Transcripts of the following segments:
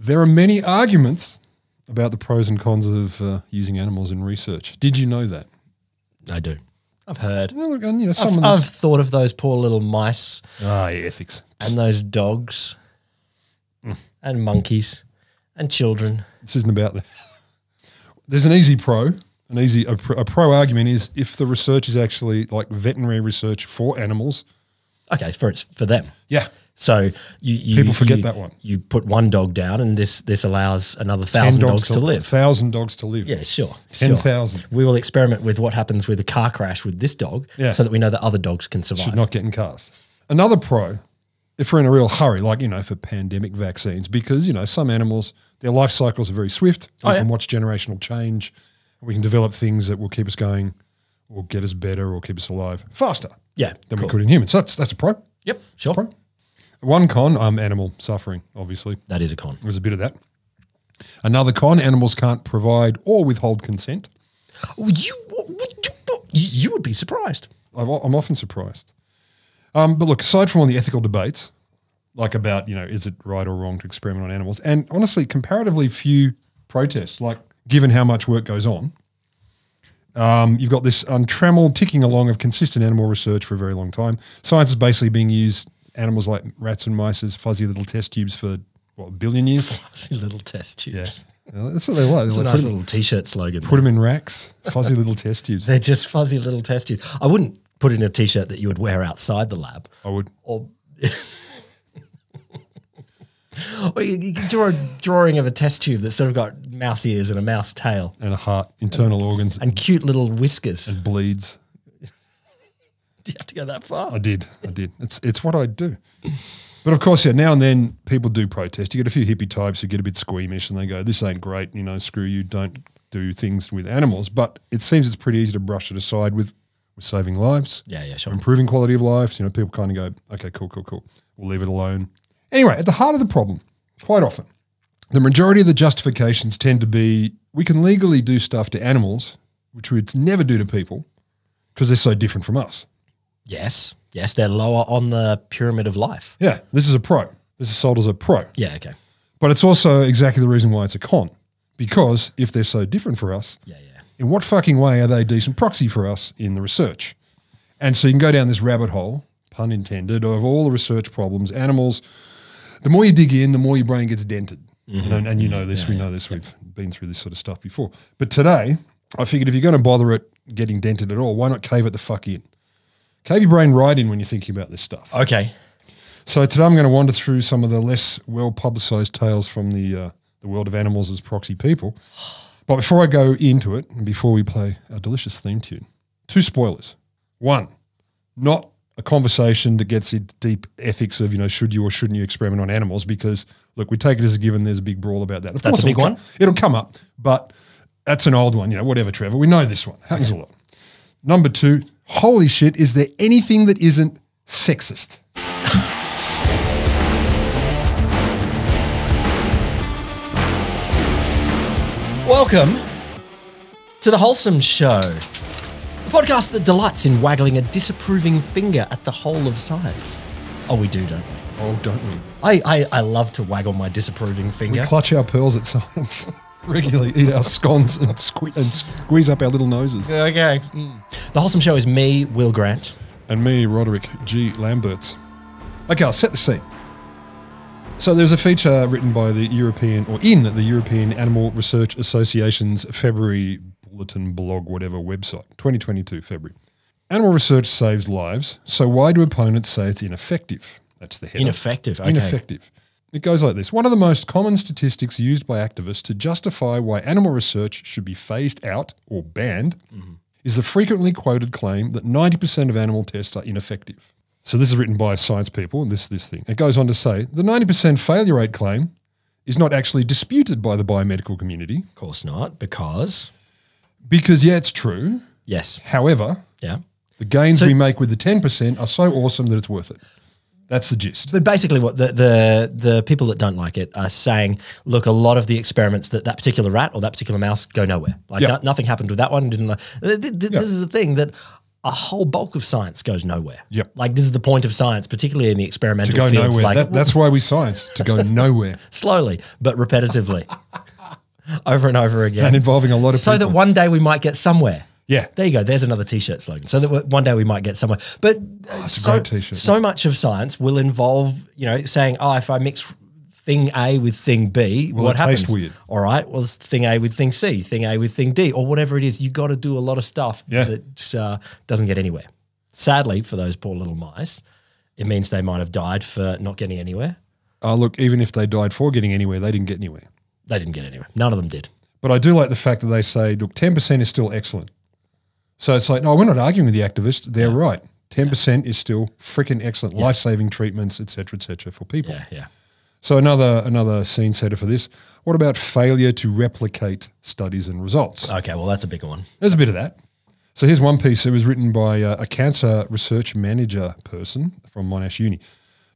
There are many arguments about the pros and cons of using animals in research. Did you know that? I do. I've heard. I've thought of those poor little mice. Ah, yeah, ethics. And those dogs and monkeys and children. This isn't about that. There's an easy pro. A pro argument is if the research is actually like veterinary research for animals. Okay, it's for them. Yeah. So people forget that one. You put one dog down, and this allows another 1,000 dogs to live. 1,000 dogs to live. Yeah, sure. 10,000. Sure. We will experiment with what happens with a car crash with this dog, so that we know that other dogs can survive. Should not get in cars. Another pro, if we're in a real hurry, like for pandemic vaccines, because some animals, their life cycles are very swift. We can watch generational change. We can develop things that will keep us going, or get us better, or keep us alive faster. Yeah, than we could in humans. So that's a pro. Yep, sure. Pro. One con, animal suffering, obviously. That is a con. There's a bit of that. Another con, animals can't provide or withhold consent. You would be surprised. I'm often surprised. But look, aside from all the ethical debates, like about, is it right or wrong to experiment on animals, and honestly, comparatively few protests, like given how much work goes on, you've got this untrammeled ticking along of consistent animal research for a very long time. Science is basically being used animals like rats and mice as fuzzy little test tubes for, what, a billion years? Fuzzy little test tubes. Yeah. That's what they like. It's a nice little T-shirt slogan. Put them in racks, fuzzy little test tubes. They're just fuzzy little test tubes. I wouldn't put in a T-shirt that you would wear outside the lab. I would. Or you can draw a drawing of a test tube that's sort of got mouse ears and a mouse tail. And a heart, internal organs. And cute little whiskers. And bleeds. Do you have to go that far? I did. It's what I do. But of course, now and then people do protest. You get a few hippie types who get a bit squeamish and they go, this ain't great, screw you, don't do things with animals. But it seems it's pretty easy to brush it aside with saving lives. Yeah, sure. Improving quality of life. People kind of go, okay, cool. We'll leave it alone. Anyway, at the heart of the problem, quite often, the majority of the justifications tend to be we can legally do stuff to animals, which we'd never do to people because they're so different from us. Yes, they're lower on the pyramid of life. Yeah, this is a pro. This is sold as a pro. Yeah, okay. But it's also exactly the reason why it's a con. Because if they're so different for us, in what fucking way are they a decent proxy for us in the research? And so you can go down this rabbit hole, pun intended, of all the research problems. Animals, the more you dig in, the more your brain gets dented. And you know this, we know this, we've been through this sort of stuff before. But today, I figured if you're going to bother it getting dented at all, why not cave it the fuck in? Cave your brain right in when you're thinking about this stuff. Okay. So today I'm going to wander through some of the less well-publicised tales from the world of animals as proxy people. But before I go into it, and before we play our delicious theme tune, 2 spoilers. 1, not a conversation that gets into deep ethics of, should you or shouldn't you experiment on animals, because, look, we take it as a given there's a big brawl about that. Of That's course a big one? It'll come up, but that's an old one, whatever, Trevor. We know this one. Happens a lot. Number 2, holy shit, is there anything that isn't sexist? Welcome to The Wholesome Show, the podcast that delights in waggling a disapproving finger at the whole of science. Oh, we do, don't we? Oh, don't we? I love to waggle my disapproving finger. We clutch our pearls at science. Regularly eat our scones and squeeze up our little noses. Okay. The Wholesome Show is me, Will Grant. And me, Roderick G. Lamberts. Okay, I'll set the scene. So there's a feature written by in the European Animal Research Association's February bulletin blog, whatever website, 2022 February. Animal research saves lives, so why do opponents say it's ineffective? That's the header. Ineffective, okay. Ineffective. It goes like this. One of the most common statistics used by activists to justify why animal research should be phased out or banned is the frequently quoted claim that 90% of animal tests are ineffective. So this is written by science people, and this thing. It goes on to say, the 90% failure rate claim is not actually disputed by the biomedical community. Of course not, because... Because, yeah, it's true. Yes. However, the gains we make with the 10% are so awesome that it's worth it. That's the gist. But basically what the people that don't like it are saying, look, a lot of the experiments that particular rat or that particular mouse go nowhere. Like nothing happened with that one. This is a thing that a whole bulk of science goes nowhere. Yep. Like this is the point of science, particularly in the experimental To go fields. nowhere. Like, That's why we science, to go nowhere. slowly, but repetitively. Over and over again. And involving a lot of people. So that one day we might get somewhere. Yeah. There you go. There's another T-shirt slogan. So that one day we might get somewhere. But That's a great T-shirt. So much of science will involve, saying, if I mix thing A with thing B, what happens? Taste weird. All right. Well, it's thing A with thing C, thing A with thing D, or whatever it is. You got to do a lot of stuff that doesn't get anywhere. Sadly, for those poor little mice, it means they might have died for not getting anywhere. Look, even if they died for getting anywhere, they didn't get anywhere. They didn't get anywhere. None of them did. But I do like the fact that they say, look, 10% is still excellent. So it's like, no, we're not arguing with the activists. They're right. 10% is still freaking excellent, life-saving treatments, et cetera, for people. Yeah. So another scene setter for this. What about failure to replicate studies and results? Okay, well, that's a bigger one. There's a bit of that. So here's one piece. It was written by a cancer research manager person from Monash Uni.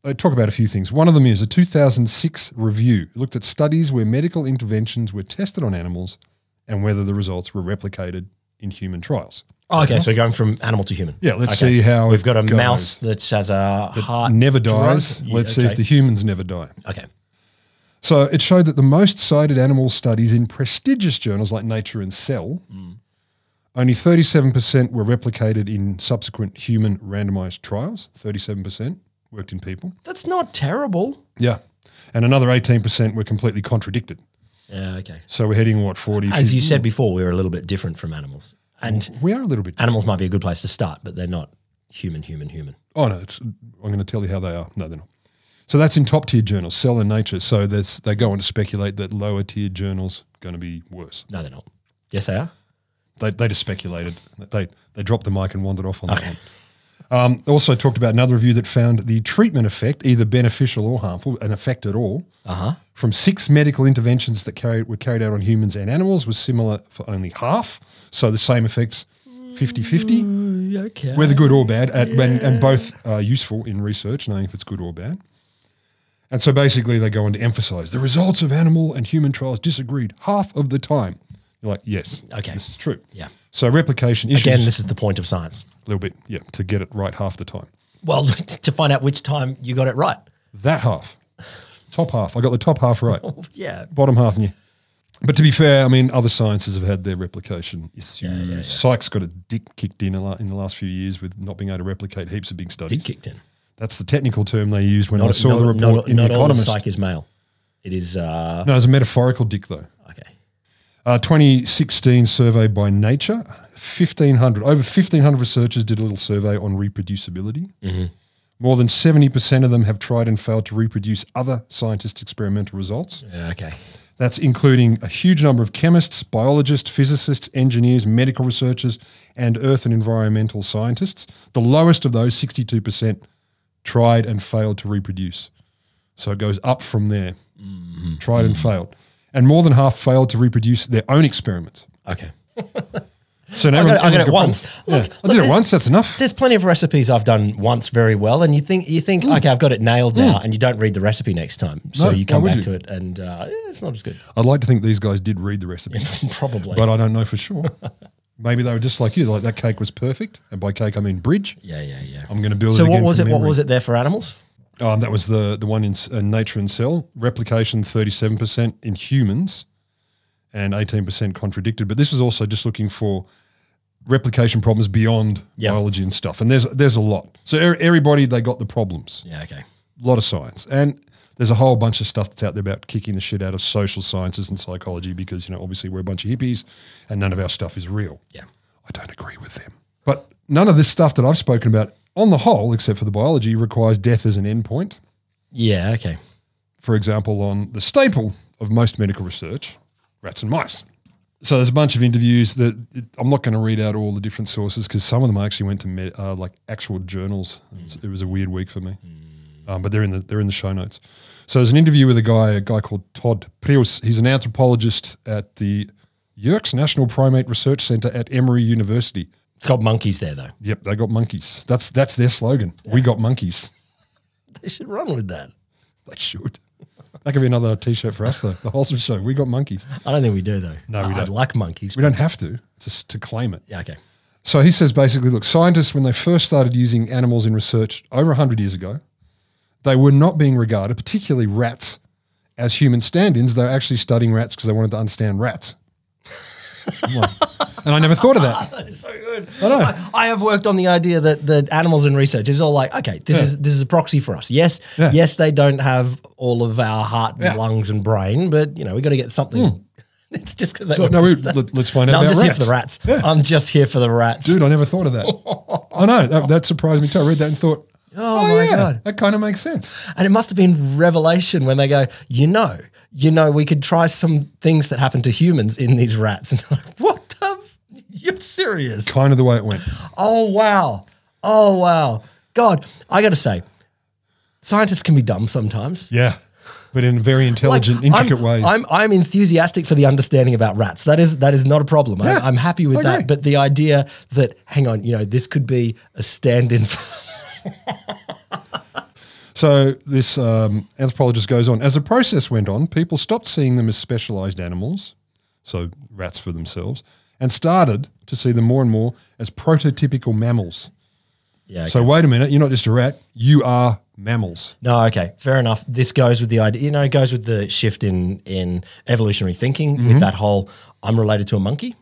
They talk about a few things. One of them is a 2006 review. It looked at studies where medical interventions were tested on animals and whether the results were replicated in human trials. Oh, okay, so going from animal to human. Yeah, let's see how we've got a mouse that has a heart never dies. Drug. Let's see if the humans never die. Okay. So it showed that the most cited animal studies in prestigious journals like Nature and Cell, only 37% were replicated in subsequent human randomized trials. 37% worked in people. That's not terrible. Yeah. And another 18% were completely contradicted. Yeah, okay. So we're heading, 40? As you said before, we're a little bit different from animals. And we are a little bit different. Animals might be a good place to start, but they're not human. Oh, no, I'm going to tell you how they are. No, they're not. So that's in top-tier journals, Cell and Nature. So they go on to speculate that lower-tier journals are going to be worse. No, they're not. Yes, they are. They just speculated. They dropped the mic and wandered off on that one. Also talked about another review that found the treatment effect, either beneficial or harmful, an effect at all, from 6 medical interventions that were carried out on humans and animals was similar for only half. So the same effects, 50-50, Okay. whether good or bad, and both are useful in research, knowing if it's good or bad. And so basically they go on to emphasize the results of animal and human trials disagreed half of the time. You're like, yes, this is true. Yeah. So replication issues. Again, this is the point of science. A little bit, to get it right half the time. Well, to find out which time you got it right. That half. Top half. I got the top half right. Yeah. Bottom half, yeah. But to be fair, I mean, other sciences have had their replication issues. Yeah. Psych's got a dick kicked in the last few years with not being able to replicate heaps of big studies. Dick kicked in. That's the technical term they used when I saw the report in The Not all Economist. psych is male. It is... No, it's a metaphorical dick though. Okay. 2016 survey by Nature, over 1,500 researchers did a little survey on reproducibility. More than 70% of them have tried and failed to reproduce other scientists' experimental results. Yeah, okay. That's including a huge number of chemists, biologists, physicists, engineers, medical researchers, and earth and environmental scientists. The lowest of those, 62%, tried and failed to reproduce. So it goes up from there. Tried and failed. And more than half failed to reproduce their own experiments. Okay. So I got it once. I did it once, that's enough. There's plenty of recipes I've done once very well, and you think, okay, I've got it nailed now, and you don't read the recipe next time. So you come back to it, and it's not as good. I'd like to think these guys did read the recipe. Probably. But I don't know for sure. Maybe they were just like you, like that cake was perfect. And by cake, I mean bridge. Yeah. I'm going to build it So again what was it? from What memory. was it there for animals? That was the one in Nature and Cell. Replication 37% in humans and 18% contradicted. But this was also just looking for replication problems beyond biology and stuff. And there's a lot. So everybody, they got the problems. Yeah, okay. A lot of science. And there's a whole bunch of stuff that's out there about kicking the shit out of social sciences and psychology because, obviously we're a bunch of hippies and none of our stuff is real. Yeah. I don't agree with them. But none of this stuff that I've spoken about on the whole, except for the biology, requires death as an endpoint. Yeah, okay. For example, on the staple of most medical research, rats and mice. So there's a bunch of interviews that I'm not going to read out all the different sources because some of them I actually went to like actual journals. It was a weird week for me, but they're in the show notes. So there's an interview with a guy called Todd Preus. He's an anthropologist at the Yerkes National Primate Research Centre at Emory University. It's got monkeys there, though. Yep, they got monkeys. That's their slogan. Yeah. We got monkeys. They should run with that. They should. That could be another T-shirt for us, though. The Wholesome Show. We got monkeys. I don't think we do, though. No, we don't. I'd like monkeys. We don't have to, just to claim it. Yeah, okay. So he says basically, look, scientists, when they first started using animals in research over 100 years ago, they were not being regarded, particularly rats, as human stand-ins. They were actually studying rats because they wanted to understand rats. And I never thought of that. That is so good. I know. I have worked on the idea that the animals in research is all like, okay, this is a proxy for us. Yes, yes, they don't have all of our heart and lungs and brain, but we got to get something. It's just because let's find out about I'm just rats. here for the rats. Yeah. I'm just here for the rats. Dude, I never thought of that. I know. That surprised me too. I read that and thought, oh my God. That kind of makes sense. And it must have been revelation when they go, we could try some things that happen to humans in these rats. And they're like, what the? You're serious? Kind of the way it went. Oh, wow. Oh, wow. God, I got to say, scientists can be dumb sometimes. Yeah. But in very intelligent, intricate ways. I'm enthusiastic for the understanding about rats. That is not a problem. Yeah, I'm happy with that. But the idea that, hang on, this could be a stand-in for So this anthropologist goes on, as the process went on, people stopped seeing them as specialized animals, so rats for themselves, and started to see them more and more as prototypical mammals. Yeah. Okay. So wait a minute, you're not just a rat, you are mammals. No, okay, fair enough. This goes with the idea, it goes with the shift in evolutionary thinking with that whole, I'm related to a monkey,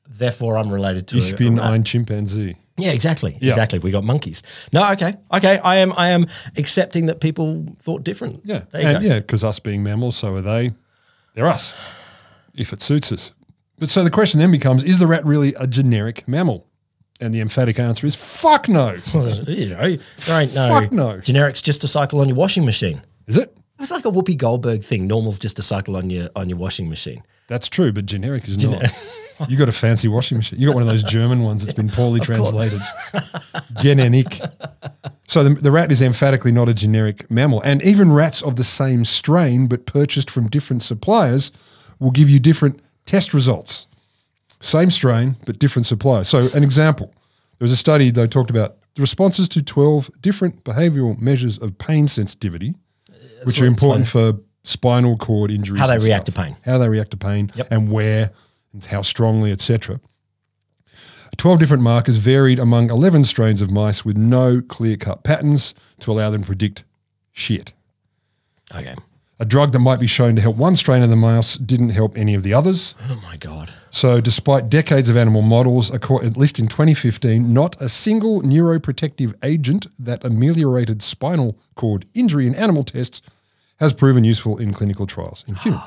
therefore I'm related to Ich bin ein Chimpanzee. Yeah, exactly. Yeah. Exactly. We got monkeys. No, okay. I am accepting that people thought different. Yeah. There you go. Yeah, because us being mammals, so are they. They're us, if it suits us. But so the question then becomes, is the rat really a generic mammal? And the emphatic answer is fuck no. There ain't no. Fuck no. Generic's just a cycle on your washing machine. Is it? It's like a Whoopi Goldberg thing. Normal's just a cycle on your washing machine. That's true, but generic is not. You got a fancy washing machine. You got one of those German ones that's been poorly translated. Generic. So the rat is emphatically not a generic mammal. And even rats of the same strain but purchased from different suppliers will give you different test results. Same strain but different suppliers. So an example, there was a study they talked about the responses to 12 different behavioural measures of pain sensitivity, which are important for spinal cord injuries. How they react to pain. How they react to pain and where and how strongly, etc. 12 different markers varied among 11 strains of mice with no clear-cut patterns to allow them to predict shit. Okay. A drug that might be shown to help one strain of the mouse didn't help any of the others. Oh, my God. So despite decades of animal models, at least in 2015, not a single neuroprotective agent that ameliorated spinal cord injury in animal tests has proven useful in clinical trials in humans.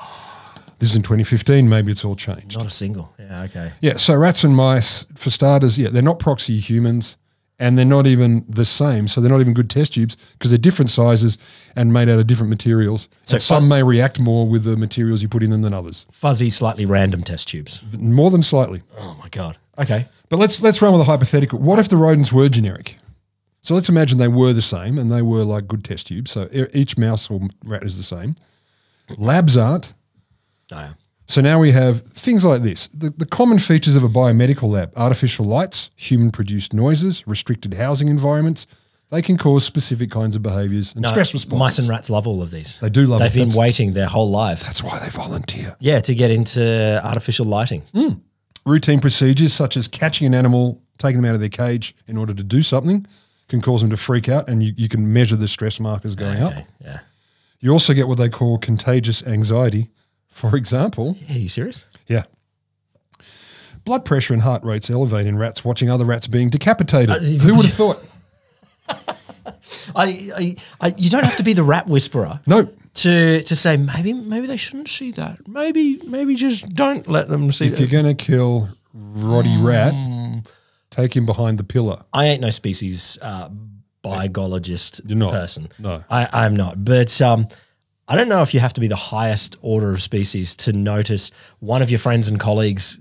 This is in 2015. Maybe it's all changed. Not a single. Yeah, okay. Yeah, so rats and mice, for starters, they're not proxy humans and they're not even the same. So they're not even good test tubes because they're different sizes and made out of different materials. So some may react more with the materials you put in them than others. Fuzzy, slightly random test tubes. More than slightly. Oh, my God. Okay. But let's run with a hypothetical. What if the rodents were generic? So let's imagine they were the same and they were like good test tubes. So each mouse or rat is the same. Labs aren't. No. So now we have things like this. The common features of a biomedical lab, artificial lights, human-produced noises, restricted housing environments, they can cause specific kinds of behaviours and stress responses. Mice and rats love all of these. They do love it. They've been waiting their whole lives. That's why they volunteer. Yeah, to get into artificial lighting. Routine procedures such as catching an animal, taking them out of their cage in order to do something can cause them to freak out and you can measure the stress markers going up. Yeah. You also get what they call contagious anxiety. For example. Yeah, are you serious? Yeah. Blood pressure and heart rates elevate in rats watching other rats being decapitated. Who would have thought? You don't have to be the rat whisperer. No. To say maybe they shouldn't see that. Maybe just don't let them see that. If you're going to kill Roddy Rat, take him behind the pillar. I ain't no species biologist person. No. I'm not. But I don't know if you have to be the highest order of species to notice one of your friends and colleagues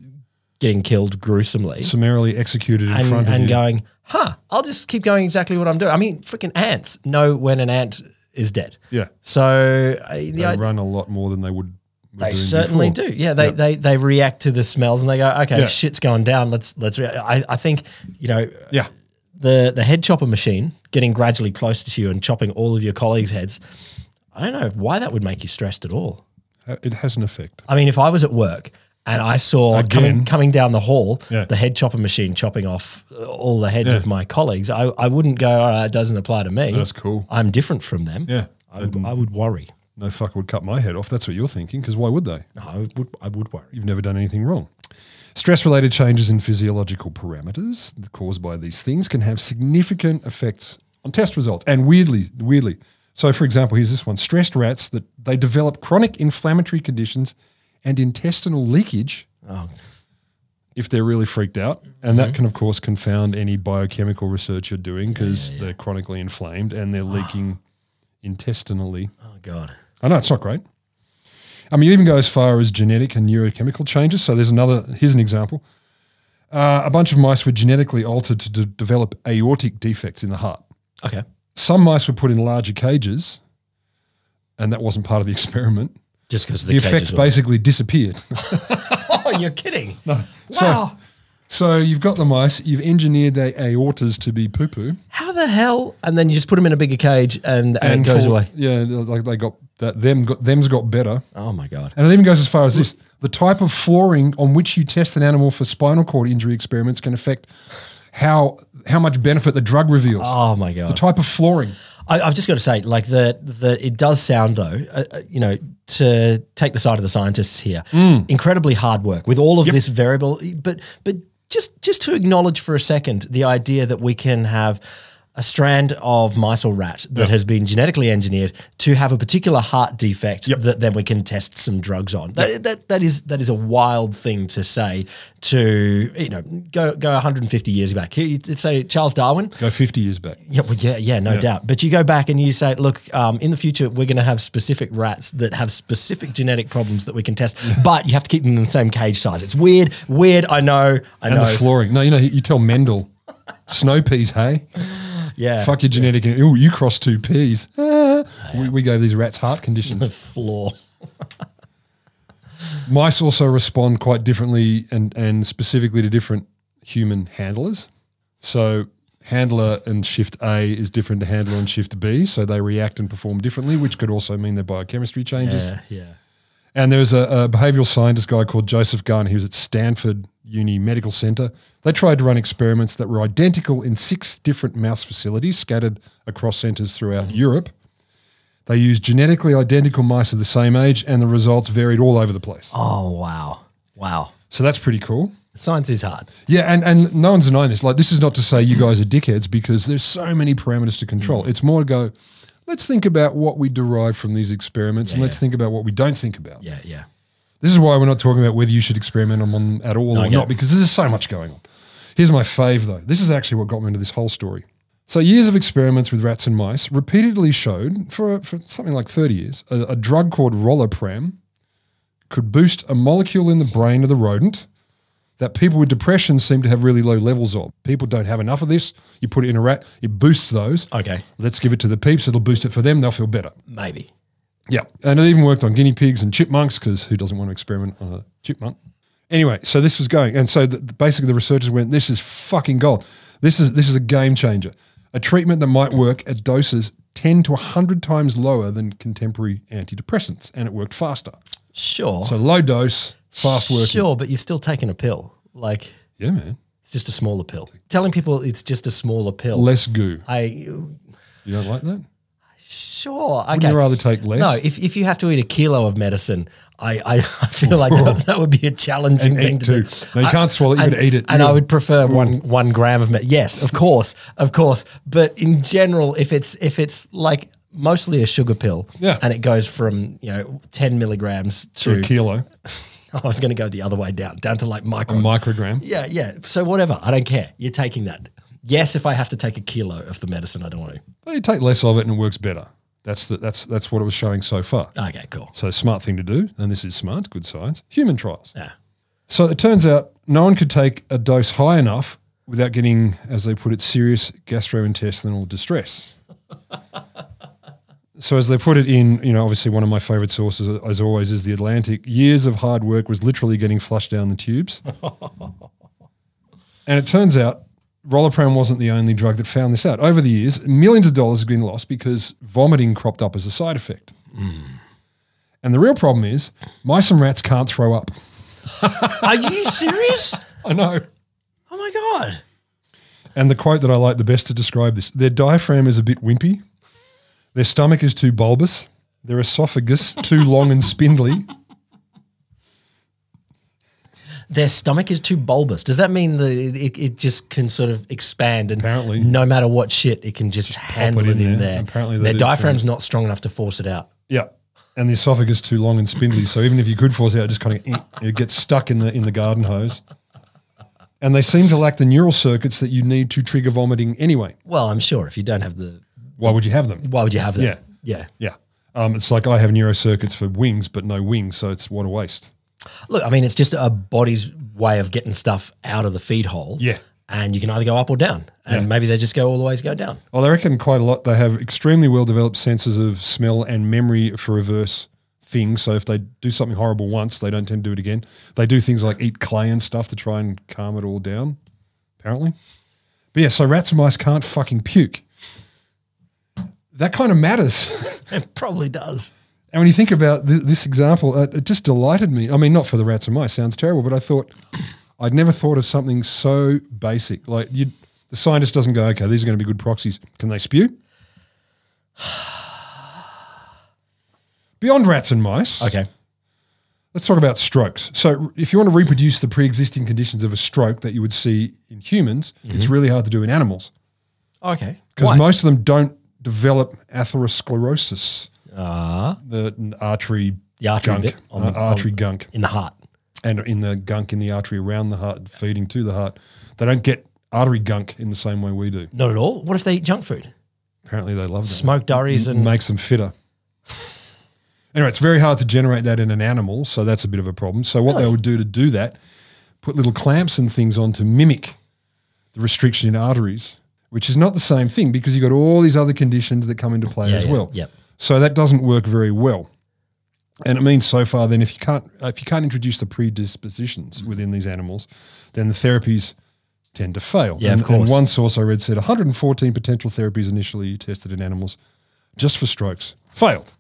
getting killed gruesomely. Summarily executed in front of you. And going, I'll just keep going exactly what I'm doing. I mean, freaking ants know when an ant is dead. Yeah. So they run a lot more than they would. They certainly do. Yeah, they react to the smells and they go, okay, shit's going down. Let's. I think the head chopper machine getting gradually closer to you and chopping all of your colleagues' heads. I don't know why that would make you stressed at all. It has an effect. I mean, if I was at work And I saw coming down the hall, the head chopper machine chopping off all the heads of my colleagues. I wouldn't go, all right, it doesn't apply to me. That's cool. I'm different from them. Yeah. I would worry. No fucker would cut my head off. That's what you're thinking, because why would they? No, I would worry. You've never done anything wrong. Stress-related changes in physiological parameters caused by these things can have significant effects on test results. And weirdly, so for example, here's this one. Stressed rats, that they develop chronic inflammatory conditions and intestinal leakage if they're really freaked out. And that can, of course, confound any biochemical research you're doing because they're chronically inflamed and they're leaking intestinally. Oh, God. I know, it's not great. I mean, you even go as far as genetic and neurochemical changes. So here's an example. A bunch of mice were genetically altered to develop aortic defects in the heart. Okay. Some mice were put in larger cages, and that wasn't part of the experiment. Just because the effects basically disappeared. Oh, you're kidding. No. Wow. So you've got the mice, you've engineered their aortas to be poo-poo. How the hell? And then you just put them in a bigger cage and it goes away. Yeah, like they got that. Them's got better. Oh my God. And it even goes as far as this. The type of flooring on which you test an animal for spinal cord injury experiments can affect how much benefit the drug reveals. Oh my God. The type of flooring. I've just got to say, like it does sound though, to take the side of the scientists here, incredibly hard work with all of this variable, but just to acknowledge for a second the idea that we can have a strand of mice or rat that has been genetically engineered to have a particular heart defect that then we can test some drugs on. That is a wild thing to say. To go 150 years back. You'd say Charles Darwin. Go 50 years back. Yeah, well, no doubt. But you go back and you say, look, in the future we're going to have specific rats that have specific genetic problems that we can test, but you have to keep them in the same cage size. It's weird. I know. And the flooring. No, you tell Mendel, snow peas, hey. Yeah. Fuck your genetic. Ooh, you crossed two peas. We gave these rats heart conditions. Floor. Mice also respond quite differently and specifically to different human handlers. So handler and shift A is different to handler and shift B. So they react and perform differently, which could also mean their biochemistry changes. Yeah. And there was a behavioral scientist guy called Joseph Garner. He was at Stanford Uni Medical Center. They tried to run experiments that were identical in 6 different mouse facilities scattered across centers throughout Europe. They used genetically identical mice of the same age, and the results varied all over the place. Oh, wow. Wow. So that's pretty cool. Science is hard. Yeah, and no one's denying this. Like, this is not to say you guys are dickheads, because there's so many parameters to control. It's more to go, let's think about what we derive from these experiments, and let's think about what we don't think about. Yeah. This is why we're not talking about whether you should experiment on them at all or not, because there's so much going on. Here's my fave, though. This is actually what got me into this whole story. So years of experiments with rats and mice repeatedly showed, for something like 30 years, a drug called Rolipram could boost a molecule in the brain of the rodent that people with depression seem to have really low levels of. People don't have enough of this. You put it in a rat, it boosts those. Okay. Let's give it to the peeps. It'll boost it for them. They'll feel better. Maybe. Yeah. And it even worked on guinea pigs and chipmunks, because who doesn't want to experiment on a chipmunk? Anyway, so this was going. And so basically the researchers went, this is fucking gold. This is a game changer. A treatment that might work at doses 10 to 100 times lower than contemporary antidepressants. And it worked faster. Sure. So low dose, fast working. Sure, but you're still taking a pill. Like, yeah, man. It's just a smaller pill. Telling people it's just a smaller pill. Less goo. You don't like that? Sure. Okay. Would you rather take less? No, if you have to eat a kilo of medicine, I feel like that would be a challenging thing to do. No, you can't swallow it, you've got to eat it. And I would prefer 1 gram of medicine. Yes, of course. But in general, if it's like mostly a sugar pill and it goes from 10 milligrams to a kilo. I was going to go the other way down to like micro. A microgram. Yeah. So whatever. I don't care. You're taking that. Yes, if I have to take a kilo of the medicine, I don't want to. Well, you take less of it and it works better. That's what it was showing so far. Okay, cool. So smart thing to do, and this is smart, good science, human trials. Yeah. So it turns out no one could take a dose high enough without getting, as they put it, serious gastrointestinal distress. So as they put it in, obviously one of my favorite sources, as always, is The Atlantic. Years of hard work was literally getting flushed down the tubes. And it turns out Rolipram wasn't the only drug that found this out. Over the years, millions of dollars have been lost because vomiting cropped up as a side effect. And the real problem is mice and rats can't throw up. Are you serious? I know. Oh my God. And the quote that I like the best to describe this, their diaphragm is a bit wimpy. Their stomach is too bulbous. Their esophagus too long and spindly. Their stomach is too bulbous. Does that mean that it just can sort of expand and apparently, no matter what shit, it can just handle it in there? Apparently their diaphragm's not strong enough to force it out. Yeah. And the esophagus too long and spindly. So even if you could force it out, it just kind of it gets stuck in the garden hose. And they seem to lack the neural circuits that you need to trigger vomiting anyway. Well, I'm sure if you don't have the... Why would you have them? Why would you have them? Yeah. Yeah. Yeah. It's like I have neurocircuits for wings, but no wings, so it's what a waste. Look, I mean, it's just a body's way of getting stuff out of the feed hole. Yeah. And you can either go up or down. And maybe they just go all the ways go down. Well, they reckon quite a lot. They have extremely well-developed senses of smell and memory for reverse things. So if they do something horrible once, they don't tend to do it again. They do things like eat clay and stuff to try and calm it all down, apparently. But yeah, so rats and mice can't fucking puke. That kind of matters. It probably does. And when you think about this example, it just delighted me. I mean, not for the rats and mice, sounds terrible, but I thought, I'd never thought of something so basic. Like the scientist doesn't go, okay, these are going to be good proxies. Can they spew? Beyond rats and mice. Okay. Let's talk about strokes. So if you want to reproduce the pre-existing conditions of a stroke that you would see in humans, it's really hard to do in animals. Okay. Because most of them don't develop atherosclerosis. The artery gunk, bit artery gunk. In the heart. And in the gunk in the artery around the heart, feeding to the heart. They don't get artery gunk in the same way we do. Not at all. What if they eat junk food? Apparently they love that. Smoked durries and... Makes them fitter. Anyway, it's very hard to generate that in an animal, so that's a bit of a problem. So what they would do to do that, put little clamps and things on to mimic the restriction in arteries, which is not the same thing because you've got all these other conditions that come into play as well. Yep. So that doesn't work very well. And it means so far then if you can't introduce the predispositions within these animals, then the therapies tend to fail. Yeah, of course. And one source I read said 114 potential therapies initially tested in animals just for strokes failed.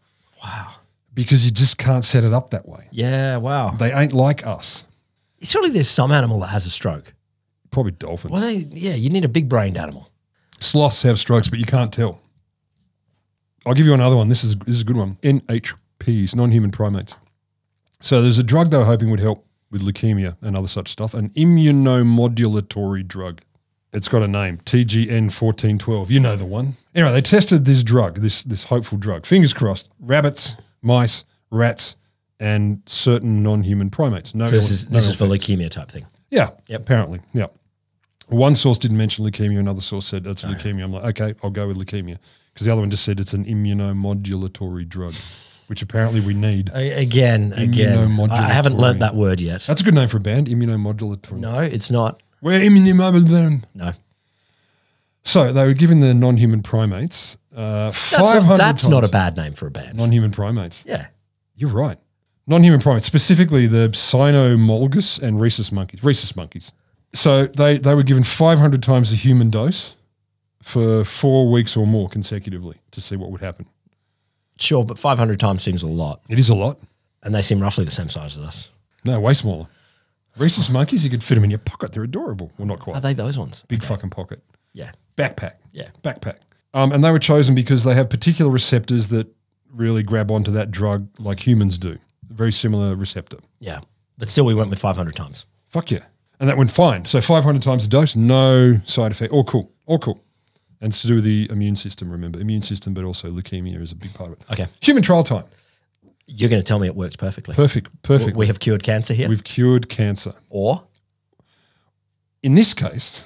Wow. Because you just can't set it up that way. Yeah, wow. They ain't like us. Surely there's some animal that has a stroke. Probably dolphins. Well, you need a big-brained animal. Sloths have strokes, but you can't tell. I'll give you another one. This is a good one. NHPs, non-human primates. So there's a drug they were hoping would help with leukemia and other such stuff, an immunomodulatory drug. It's got a name, TGN1412. You know the one. Anyway, they tested this drug, this hopeful drug. Fingers crossed. Rabbits, mice, rats, and certain non-human primates. No, so this is for leukemia type thing. Yeah, apparently. Yeah. One source didn't mention leukemia. Another source said it's leukemia. I'm like, okay, I'll go with leukemia. Because the other one just said it's an immunomodulatory drug, which apparently we need. Again. I haven't learnt that word yet. That's a good name for a band, immunomodulatory. No, it's not. We're immunomodulatory. No. So they were giving the non-human primates 500 That's not a bad name for a band. Non-human primates. Yeah. You're right. Non-human primates, specifically the cynomolgus and rhesus monkeys. So they were given 500 times the human dose for 4 weeks or more consecutively to see what would happen. Sure, but 500 times seems a lot. It is a lot. And they seem roughly the same size as us. No, way smaller. Rhesus monkeys, you could fit them in your pocket. They're adorable. Well, not quite. Are they those ones? Big fucking pocket. Yeah. Backpack. Yeah. Backpack. And they were chosen because they have particular receptors that really grab onto that drug like humans do. Very similar receptor. Yeah. But still we went with 500 times. Fuck yeah. And that went fine. So 500 times a dose, no side effect. All cool. And it's to do with the immune system, remember. Immune system, but also leukemia is a big part of it. Okay. Human trial time. You're going to tell me it works perfectly. Perfect. We have cured cancer here? We've cured cancer. Or? In this case,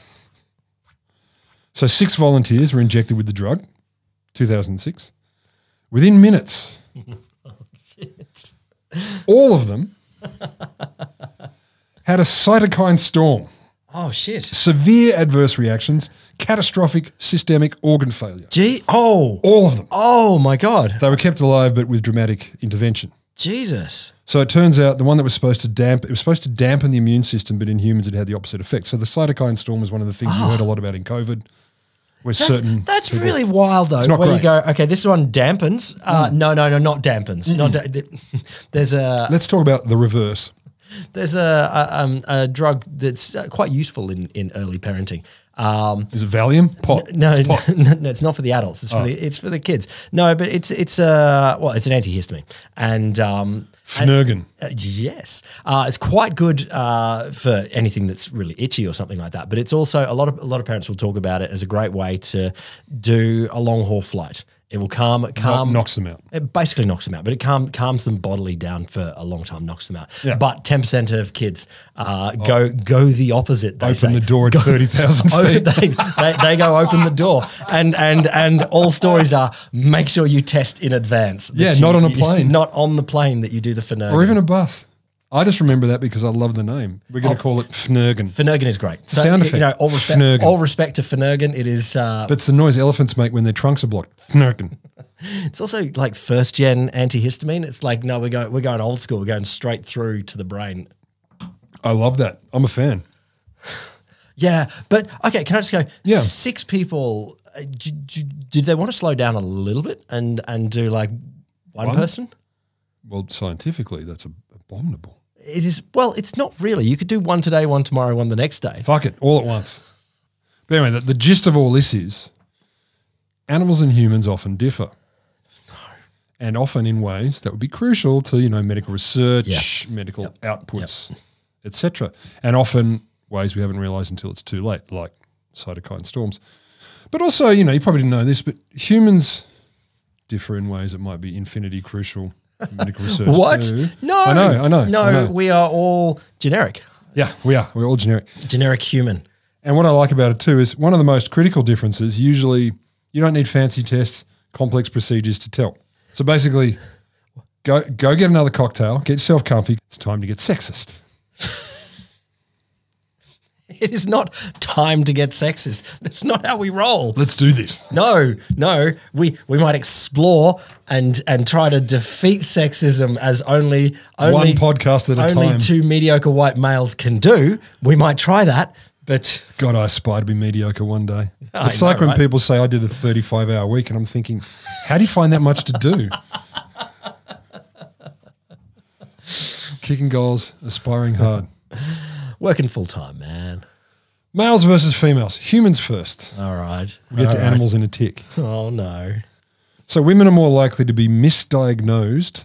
so 6 volunteers were injected with the drug, 2006. Within minutes, Shit. all of them had a cytokine storm. Oh, shit. Severe adverse reactions, catastrophic systemic organ failure. All of them. Oh, my God. They were kept alive, but with dramatic intervention. Jesus. So it turns out the one that was supposed to dampen the immune system, but in humans it had the opposite effect. So the cytokine storm was one of the things you heard a lot about in COVID. That's really wild, though. Where great. You go, okay, this one dampens. No, not dampens. Not There's a. Let's talk about the reverse. There's a drug that's quite useful in early parenting. Is it Valium? Pot? No, it's pot. no, it's not for the adults. It's for the kids. No, but it's an antihistamine and Fnergan. Yes, it's quite good for anything that's really itchy or something like that. But it's also a lot of parents will talk about it as a great way to do a long haul flight. It will calm. Knocks them out. It basically knocks them out, but it calms them bodily down for a long time, knocks them out. Yeah. But 10% of kids go the opposite. They open the door at 30,000 feet. They go open the door, and all stories are make sure you test in advance. Yeah, not on a plane. Not on the plane that you do the Fnergan. Or even a bus. I just remember that because I love the name. We're going to call it Fnergan. Fnergan is great. It's a sound effect. You know, all respect to Fnergan. It is. But it's the noise elephants make when their trunks are blocked. Fnergan. It's also like first gen antihistamine. It's like, no, we're going old school. We're going straight through to the brain. I love that. I'm a fan. Yeah, but okay, can I just go? Yeah. 6 people. Did they want to slow down a little bit and do like one person? Well, scientifically, that's abominable. It is. Well, it's not really. You could do one today, one tomorrow, one the next day. Fuck it, all at once. But anyway, the gist of all this is animals and humans often differ. No. And often in ways that would be crucial to, medical research, medical outputs, etc. And often ways we haven't realised until it's too late, like cytokine storms. But also, you probably didn't know this, but humans differ in ways that might be infinity crucial in medical research too. No. I know. No, we are all generic. Yeah, we are. We're all generic. Generic human. And what I like about it too is one of the most critical differences, usually you don't need fancy tests, complex procedures to tell. So basically, go get another cocktail, get yourself comfy. It's time to get sexist. It is not time to get sexist. That's not how we roll. Let's do this. No. We might explore and try to defeat sexism as only one podcast at a time. Only 2 mediocre white males can do. We might try that, but God, I aspire to be mediocre one day. It's like when people say I did a 35-hour week, and I'm thinking, how do you find that much to do? Kicking goals, aspiring hard. Working full time, man. Males versus females. Humans first. All right. We'll get to animals in a tick. Oh, no. So women are more likely to be misdiagnosed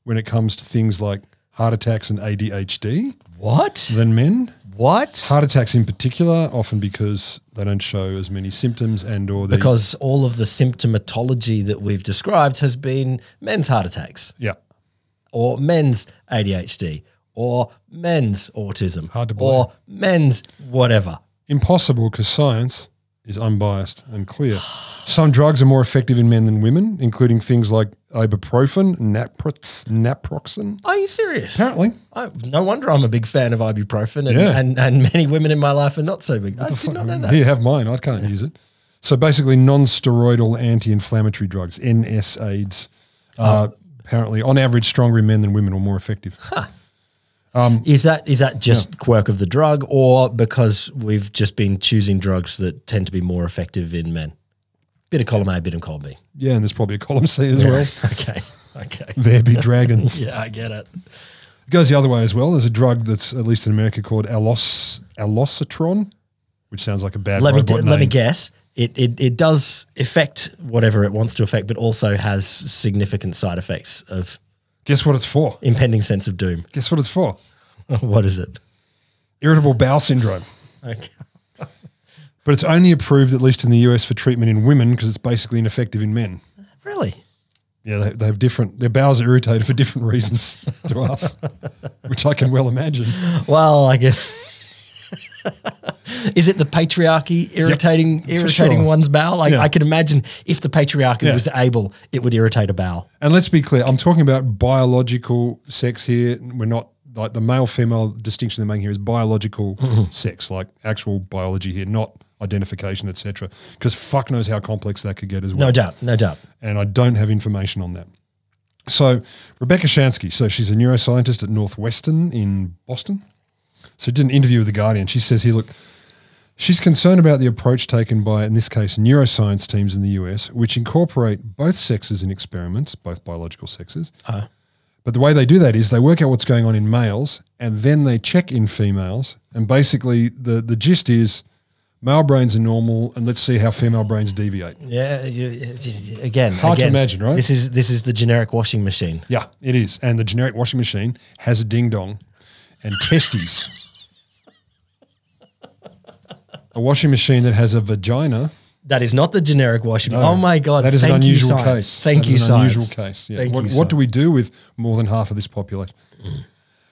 when it comes to things like heart attacks and ADHD. What? Than men. What? Heart attacks in particular, often because they don't show as many symptoms and/or because all of the symptomatology that we've described has been men's heart attacks. Yeah. Or men's ADHD. Or men's autism. Hard to believe. Or men's whatever. Impossible because science is unbiased and clear. Some drugs are more effective in men than women, including things like ibuprofen, naproxen. Are you serious? Apparently. No wonder I'm a big fan of ibuprofen and many women in my life are not so big. I did not know that. Here, have mine. I can't use it. So basically non-steroidal anti-inflammatory drugs, NSAIDs, apparently on average stronger in men than women or more effective. Huh. Is that just quirk of the drug or because we've just been choosing drugs that tend to be more effective in men? Bit of column A, bit of column B. Yeah, and there's probably a column C as well. Okay. There be dragons. Yeah, I get it. It goes the other way as well. There's a drug that's, at least in America, called allosetron, which sounds like a bad robot name. Let me guess. It does affect whatever it wants to affect, but also has significant side effects of... Guess what it's for? Impending sense of doom. Guess what it's for? What is it? Irritable bowel syndrome. Okay. But it's only approved, at least in the US, for treatment in women because it's basically ineffective in men. Really? Yeah, they have different – their bowels are irritated for different reasons to us, which I can well imagine. Well, I guess – is it the patriarchy irritating one's bowel? I can imagine if the patriarchy was able, it would irritate a bowel. And let's be clear, I'm talking about biological sex here. We're not like the male-female distinction they're making here is biological sex, like actual biology here, not identification, etc. Because fuck knows how complex that could get as well. No doubt. And I don't have information on that. So Rebecca Shansky, so she's a neuroscientist at Northwestern in Boston. So did an interview with The Guardian. She says here, look, she's concerned about the approach taken by, in this case, neuroscience teams in the US, which incorporate both sexes in experiments, both biological sexes, But the way they do that is they work out what's going on in males and then they check in females. And basically the gist is male brains are normal and let's see how female brains deviate. Yeah, again. Hard to imagine, right? This is the generic washing machine. Yeah, it is. And the generic washing machine has a ding-dong and testes. A washing machine that has a vagina. That is not the generic washing machine. Oh my God. That is an unusual case. Thank you, science. Unusual case. Yeah. What do we do with more than half of this population?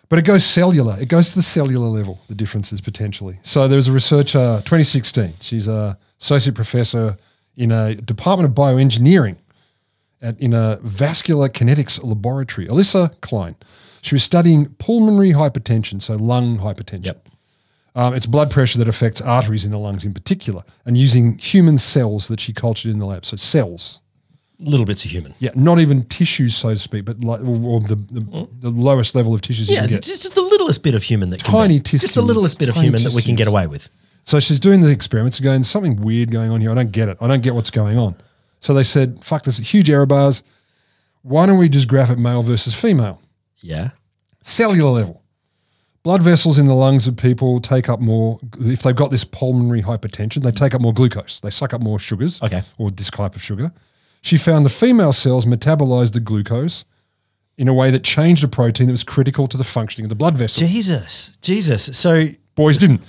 But it goes cellular. It goes to the cellular level, the differences potentially. So there was a researcher, 2016. She's a associate professor in a Department of Bioengineering in a vascular kinetics laboratory, Alyssa Klein. She was studying pulmonary hypertension, so lung hypertension. Yep. It's blood pressure that affects arteries in the lungs in particular, and using human cells that she cultured in the lab. So cells. Little bits of human. Yeah, not even tissues, so to speak, but like, or the lowest level of tissues you can get. Just the littlest bit of human that can Tiny be. tissues. Just the littlest bit of human that we can get away with. So she's doing the experiments and going, something weird going on here. I don't get it. I don't get what's going on. So they said, fuck, there's huge error bars. Why don't we just graph it male versus female? Yeah. Cellular level. Blood vessels in the lungs of people take up more, if they've got this pulmonary hypertension, they take up more glucose. They suck up more sugars or this type of sugar. She found the female cells metabolized the glucose in a way that changed a protein that was critical to the functioning of the blood vessel. Jesus. So boys didn't.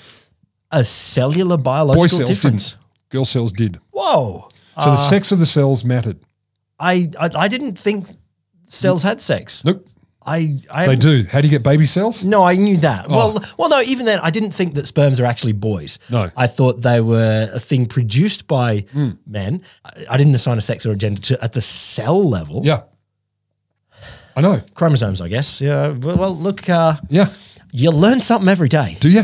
A cellular biological Boy cells difference. didn't. Girl cells did. Whoa. So the sex of the cells mattered. I didn't think cells had sex. Nope. They do. How do you get baby cells? No, I knew that. Oh. Well, no, even then, I didn't think that sperms are actually boys. No. I thought they were a thing produced by men. I didn't assign a sex or a gender at the cell level. Yeah. I know. Chromosomes, I guess. Yeah. Well, look. Yeah. You learn something every day. Do you?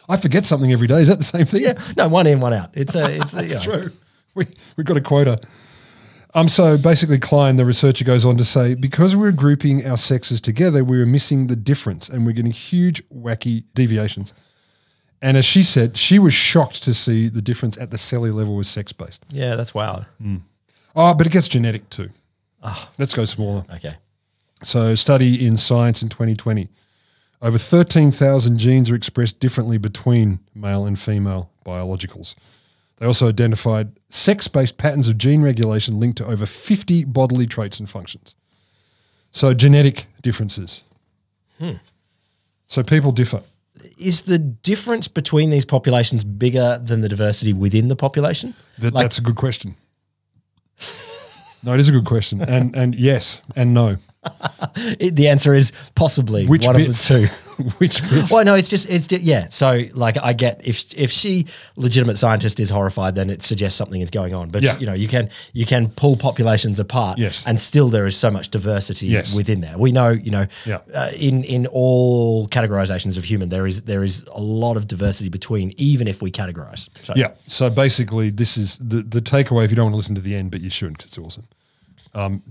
I forget something every day. Is that the same thing? Yeah. No, one in, one out. It's That's true. We've got a quota. So basically Klein, the researcher, goes on to say, because we're grouping our sexes together, we're missing the difference and we're getting huge, wacky deviations. And as she said, she was shocked to see the difference at the cellular level was sex-based. Yeah, that's wild. Oh, but it gets genetic too. Let's go smaller. Okay. So study in Science in 2020. Over 13,000 genes are expressed differently between male and female biologicals. They also identified sex-based patterns of gene regulation linked to over 50 bodily traits and functions. So genetic differences. So people differ. Is the difference between these populations bigger than the diversity within the population? That's a good question. No, it is a good question. And yes and no. The answer is possibly Which one bits? of the two. Which bits? Well, no, it's just yeah. So like I get if she legitimate scientist is horrified, then it suggests something is going on. But Yeah. you know, you can pull populations apart, Yes. and still there is so much diversity Yes. within there. We know, you know, Yeah. in all categorizations of human, there is a lot of diversity between, even if we categorize. So, Yeah. So basically, this is the takeaway. If you don't want to listen to the end, but you should, because it's awesome.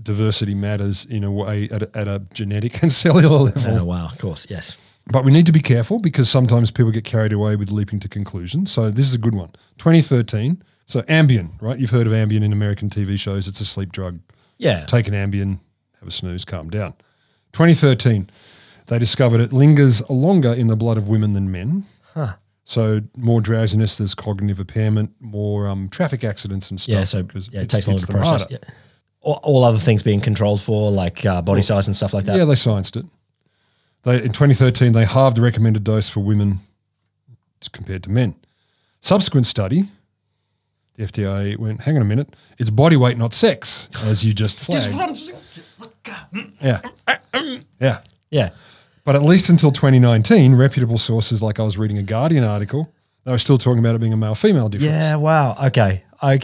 Diversity matters in a way at a genetic and cellular level. Oh wow, of course, yes. But we need to be careful because sometimes people get carried away with leaping to conclusions. So this is a good one. 2013. So Ambien, right? You've heard of Ambien in American TV shows. It's a sleep drug. Yeah. Take an Ambien, have a snooze, calm down. 2013, they discovered it lingers longer in the blood of women than men. Huh. So more drowsiness, there's cognitive impairment, more traffic accidents and stuff. Yeah, so it takes longer to process. Harder. Yeah. All other things being controlled for, like body size and stuff like that. Yeah, they scienced it. In 2013, they halved the recommended dose for women compared to men. Subsequent study, the FDA went, hang on a minute, it's body weight, not sex, as you just flagged. Yeah. Yeah. Yeah. But at least until 2019, reputable sources, like I was reading a Guardian article, they were still talking about it being a male-female difference. Yeah, wow. Okay. I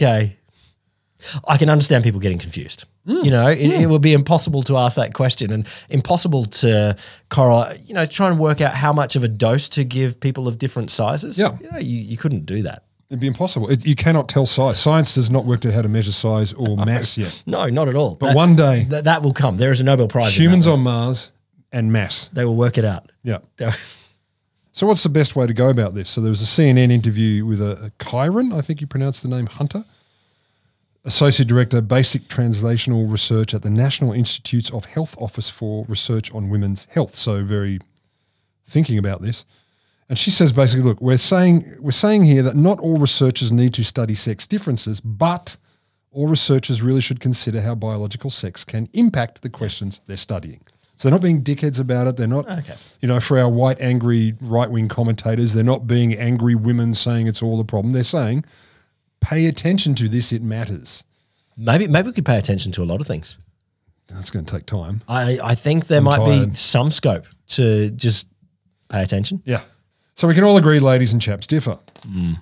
can understand people getting confused. You know, it would be impossible to ask that question and impossible to correlate, try and work out how much of a dose to give people of different sizes. Yeah. You couldn't do that. It'd be impossible. You cannot tell size. Science has not worked out how to measure size or mass yet. No, not at all. But one day. That will come. There is a Nobel Prize. Humans on Mars and mass. They will work it out. Yeah. So what's the best way to go about this? So there was a CNN interview with a Chiron, I think you pronounced the name Hunter. Associate Director, Basic Translational Research at the National Institutes of Health Office for Research on Women's Health. So very thinking about this. And she says basically, look, we're saying here that not all researchers need to study sex differences, but all researchers really should consider how biological sex can impact the questions they're studying. So they're not being dickheads about it. They're not, for our white, angry, right-wing commentators, they're not being angry women saying it's all the problem. They're saying, pay attention to this, it matters. Maybe we could pay attention to a lot of things. That's going to take time. I think there might be some scope to just pay attention. Yeah. So we can all agree ladies and chaps differ,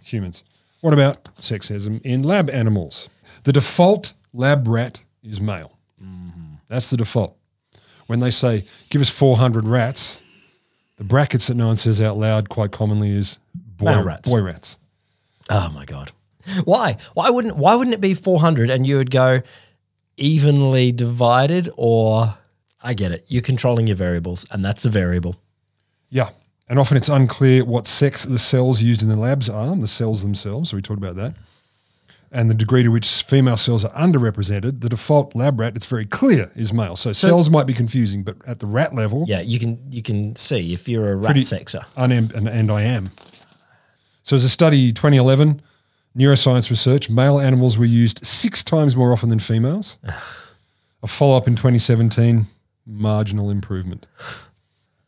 humans. What about sexism in lab animals? The default lab rat is male. That's the default. When they say, give us 400 rats, the brackets that no one says out loud quite commonly is boy rats. Oh, my God. Why? Why wouldn't it be 400 and you would go evenly divided? Or I get it. You're controlling your variables, and that's a variable. Yeah. And often it's unclear what sex the cells used in the labs are, the cells themselves. So we talked about that. And the degree to which female cells are underrepresented. The default lab rat, it's very clear, is male. So cells might be confusing, but at the rat level, yeah, you can see if you're a rat sexer. And I am. So as a study 2011. Neuroscience research, male animals were used 6 times more often than females. A follow-up in 2017, marginal improvement.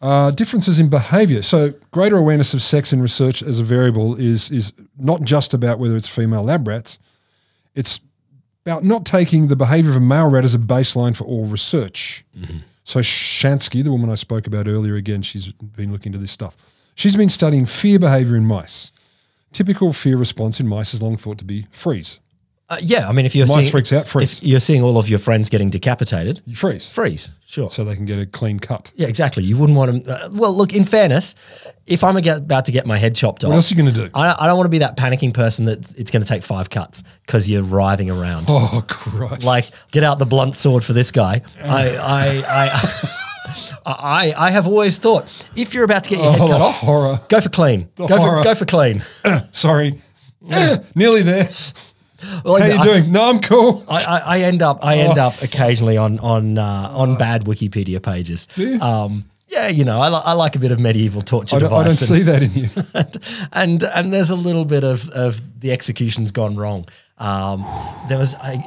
Differences in behaviour. So greater awareness of sex in research as a variable is not just about whether it's female lab rats. It's about not taking the behaviour of a male rat as a baseline for all research. So Shansky, the woman I spoke about earlier, again, she's been looking into this stuff. She's been studying fear behaviour in mice. Typical fear response in mice is long thought to be freeze. Yeah, I mean, if you're mice freaks out, freeze. If you're seeing all of your friends getting decapitated, you freeze. Freeze, sure. So they can get a clean cut. Yeah, exactly. You wouldn't want them. Well, look, in fairness, if I'm about to get my head chopped off, what else are you going to do? I don't want to be that panicking person that it's going to take 5 cuts because you're writhing around. Oh, Christ! Like, get out the blunt sword for this guy. I have always thought, if you're about to get your head cut off, horror. Go for clean. Go for clean. Sorry. Nearly there. Well, how you doing? No, I'm cool. I end up occasionally on bad Wikipedia pages. Do you? Yeah, I like a bit of medieval torture device. I don't see that in you. And there's a little bit of the execution's gone wrong.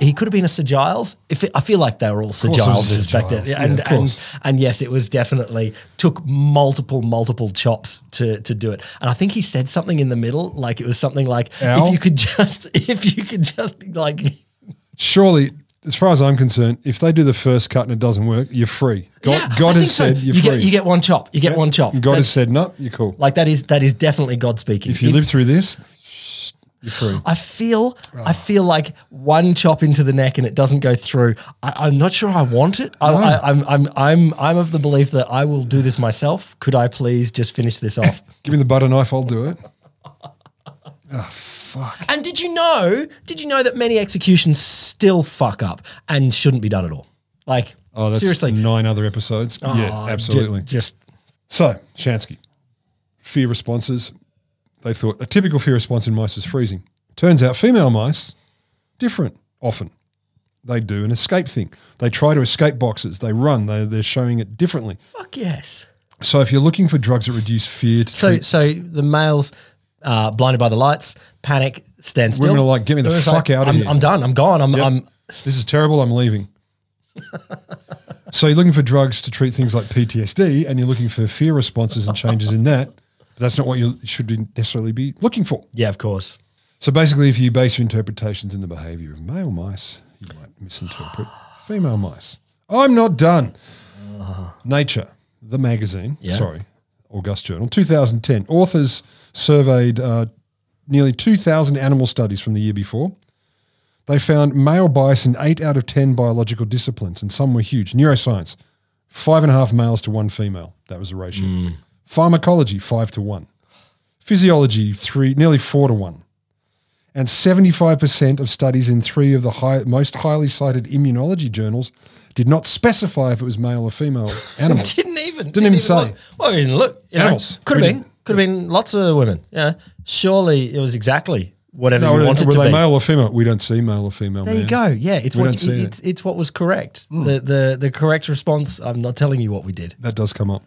He could have been a Sir Giles. I feel like they were all Sir Giles back then. And yes, it was definitely took multiple chops to do it. And I think he said something in the middle, like it was something like, if you could just like. Surely, as far as I'm concerned, if they do the first cut and it doesn't work, you're free. God has said you're free. You get one chop. You get one chop. God has said no, you're cool. Like that is definitely God speaking. If you live through this, you're free. I feel like one chop into the neck and it doesn't go through. I'm not sure I want it. I'm of the belief that I will do this myself. Could I please just finish this off? Give me the butter knife. I'll do it. Oh, fuck. And did you know that many executions still fuck up and shouldn't be done at all? Like, that's seriously, 9 other episodes. Yeah, absolutely. So Shansky, fear responses. They thought a typical fear response in mice was freezing. Turns out female mice, different often. They do an escape thing. They try to escape boxes. They run. They're showing it differently. Fuck yes. So if you're looking for drugs that reduce fear to So the males blinded by the lights, panic, stand still. Women are like, get me the fuck out of here. I'm done. I'm gone. This is terrible. I'm leaving. So you're looking for drugs to treat things like PTSD and you're looking for fear responses and changes in that. But that's not what you should necessarily be looking for. Yeah, of course. So basically, if you base your interpretations in the behaviour of male mice, you might misinterpret female mice. I'm not done. Nature, the magazine, August Journal, 2010. Authors surveyed nearly 2,000 animal studies from the year before. They found male bias in 8 out of 10 biological disciplines, and some were huge. Neuroscience, 5.5 males to 1 female. That was the ratio. Pharmacology, 5 to 1. Physiology, nearly 4 to 1. And 75% of studies in 3 of the most highly cited immunology journals did not specify if it was male or female animals. Didn't even say. Look. Well, we didn't look. Animals. Could have been lots of women. Yeah. Surely it was exactly whatever you want it to be. Were they male or female? We don't see male or female. There you go. Yeah, it's what was correct. The correct response. I'm not telling you what we did. That does come up.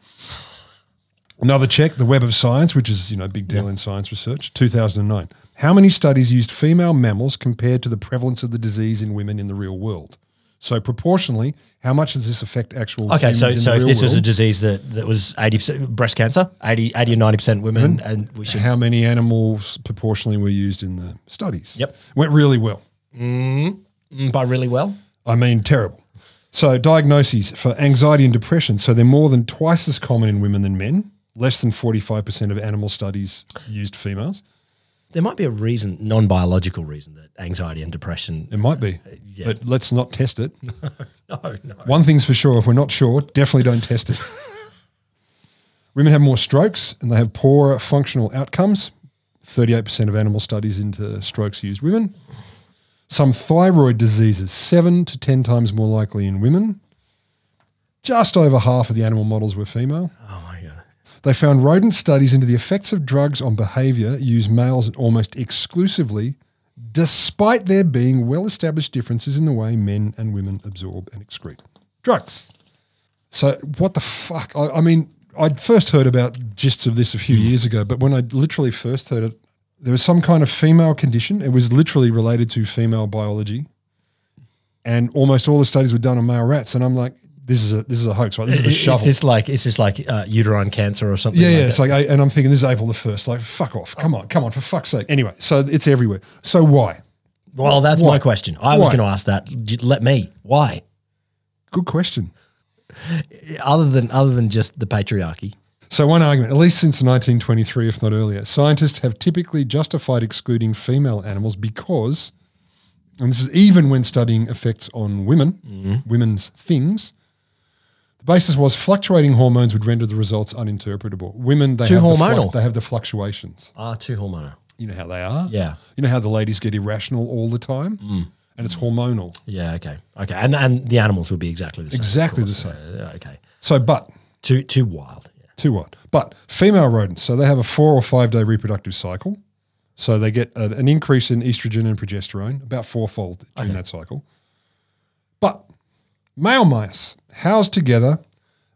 Another check, the Web of Science, which is a big deal in science research, 2009. How many studies used female mammals compared to the prevalence of the disease in women in the real world? So proportionally, how much does this affect actual humans so in the if real this world? was a disease that was 80% breast cancer, 80 or 90% women, and we should. How many animals proportionally were used in the studies? Yep. Went really well. By really well? I mean, terrible. So diagnoses for anxiety and depression. So they're more than twice as common in women than men. Less than 45% of animal studies used females. There might be a reason, non-biological reason, that anxiety and depression. It might be, but let's not test it. No. One thing's for sure, if we're not sure, definitely don't test it. Women have more strokes and they have poorer functional outcomes. 38% of animal studies into strokes used women. Some thyroid diseases, 7 to 10 times more likely in women. Just over half of the animal models were female. Oh my God. They found rodent studies into the effects of drugs on behaviour use males almost exclusively, despite there being well-established differences in the way men and women absorb and excrete drugs. So what the fuck? I mean, I'd first heard about gists of this a few years ago, but when I literally first heard it, there was some kind of female condition. It was literally related to female biology, and almost all the studies were done on male rats. And I'm like, this is a hoax, right? This is the shovel. Is this like uterine cancer or something? Yeah, like it's like, and I'm thinking this is April the 1st. Like, fuck off. Come on, for fuck's sake. Anyway, so it's everywhere. So why? Well, that's my question. I was going to ask that. Let me. Why? Good question. Other than just the patriarchy. So one argument, at least since 1923, if not earlier, scientists have typically justified excluding female animals because, and this is even when studying effects on women, women's things, the basis was fluctuating hormones would render the results uninterpretable. Women, they have the fluctuations. Too hormonal. You know how they are? Yeah. You know how the ladies get irrational all the time? And it's hormonal. Yeah, okay. And the animals would be exactly the same. Exactly the same. Okay. So, but. Too wild. Yeah. Too wild. But female rodents, so they have a 4 or 5 day reproductive cycle. So they get an increase in estrogen and progesterone, about 4-fold during that cycle. But male mice, housed together,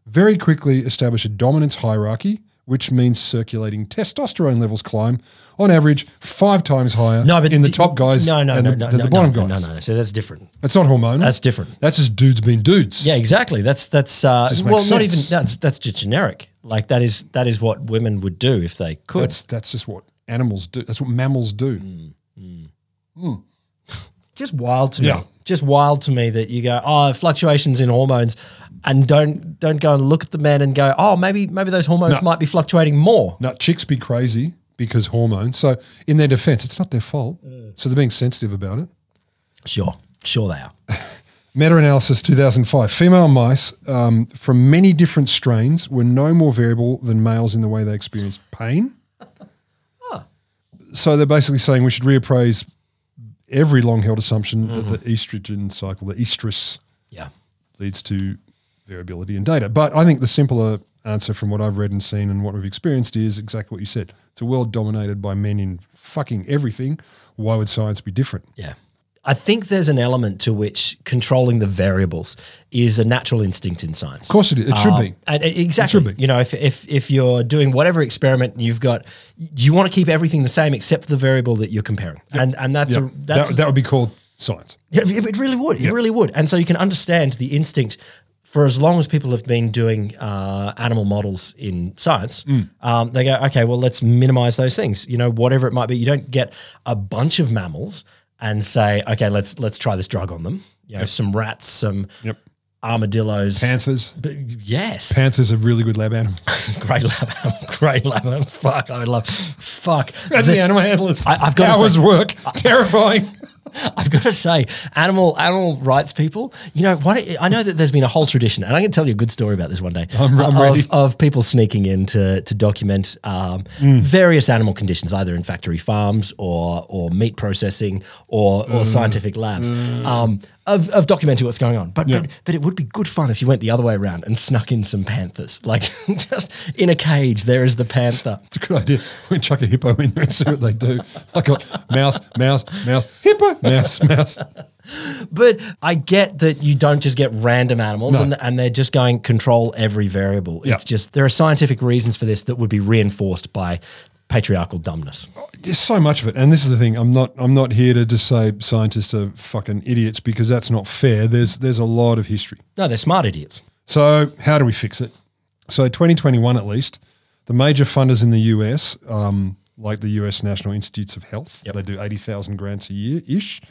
very quickly establish a dominance hierarchy, which means circulating testosterone levels climb, on average, 5 times higher in the top guys than the bottom guys. No. So that's different. That's not hormonal. That's different. That's just dudes being dudes. Yeah, exactly. That's just well, makes not even sense. that's just generic. Like that is what women would do if they could. That's just what animals do. That's what mammals do. Just wild to me. Yeah. Just wild to me that you go, fluctuations in hormones, and don't go and look at the men and go, maybe those hormones might be fluctuating more. No, chicks be crazy because hormones. So in their defense, it's not their fault. So they're being sensitive about it. Sure they are. Meta-analysis 2005. Female mice from many different strains were no more variable than males in the way they experience pain. So they're basically saying we should reappraise every long-held assumption that the estrogen cycle, the estrus, leads to variability in data. But I think the simpler answer from what I've read and seen and what we've experienced is exactly what you said. It's a world dominated by men in fucking everything. Why would science be different? Yeah. I think there's an element to which controlling the variables is a natural instinct in science. Of course it is. It should be. Exactly. It should be. You know, if you're doing whatever experiment and you want to keep everything the same except the variable that you're comparing. Yep. And that's that would be called science. Yeah, it really would. It really would. And so you can understand the instinct for as long as people have been doing animal models in science. They go, okay, well, let's minimize those things. You know, whatever it might be. You don't get a bunch of mammals and say, okay, let's try this drug on them. You know, some rats, some armadillos. Panthers. Yes. Panthers are really good lab animals. Great lab animal. Fuck, I love, fuck. That's the animal handlers. I've got hours work. Terrifying. I've got to say, animal rights people, you know, I know that there's been a whole tradition, and I can tell you a good story about this one day, I'm ready. Of people sneaking in to document various animal conditions, either in factory farms or meat processing or scientific labs. of documenting what's going on. But it would be good fun if you went the other way around and snuck in some panthers. Like just in a cage, there is the panther. It's a good idea. We chuck a hippo in there and see what they do. I got mouse, hippo, mouse. But I get that you don't just get random animals and they're just going control every variable. It's just there are scientific reasons for this that would be reinforced by patriarchal dumbness. There's so much of it, and this is the thing. I'm not here to just say scientists are fucking idiots because that's not fair. There's a lot of history. No, they're smart idiots. So how do we fix it? So 2021 at least, the major funders in the US, like the US National Institutes of Health, they do 80,000 grants a year-ish.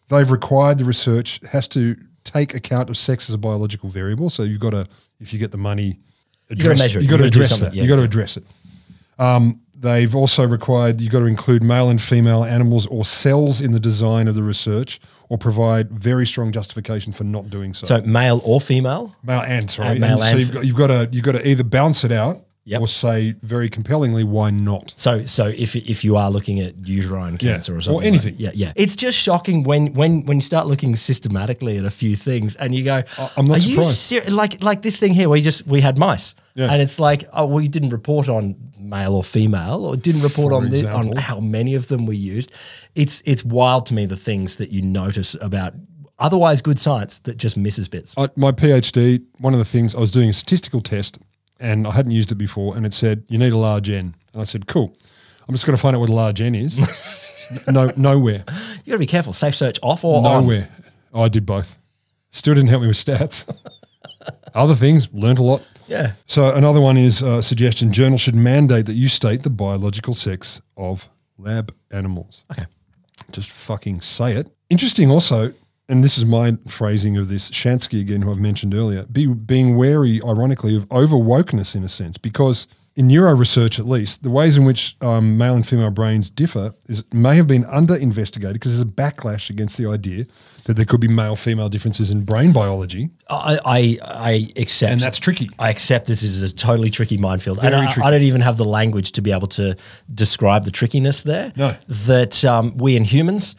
They've required the research has to take account of sex as a biological variable. So you've got to, if you get the money, you've got to measure it. You've got to address that. You've got to address it. They've also required you've got to include male and female animals or cells in the design of the research, or provide very strong justification for not doing so. So male or female? Male and so you've got to either balance it out or say very compellingly why not. So if you are looking at uterine cancer or something, or anything, it's just shocking when you start looking systematically at a few things and you go, I'm not surprised. Like this thing here, we had mice, and it's like, oh, well, you didn't report on male or female, or didn't report on how many of them we used. It's wild to me the things that you notice about otherwise good science that just misses bits. My PhD, one of the things I was doing a statistical test. And I hadn't used it before, and it said, you need a large N. And I said, cool. I'm just going to find out what a large N is. Nowhere. You got to be careful. Safe search off or nowhere. Oh, I did both. Still didn't help me with stats. Other things, learnt a lot. Yeah. So another one is a suggestion. Journals should mandate that you state the biological sex of lab animals. Okay. Just fucking say it. Interesting also, and this is my phrasing of this, Shansky again, who I've mentioned earlier, being wary, ironically, of over-wokeness in a sense, because in neuro research at least, the ways in which male and female brains differ may have been under-investigated because there's a backlash against the idea that there could be male-female differences in brain biology. I accept. And that's tricky. I accept this is a totally tricky minefield. Very tricky. I don't even have the language to be able to describe the trickiness there. No. That we in humans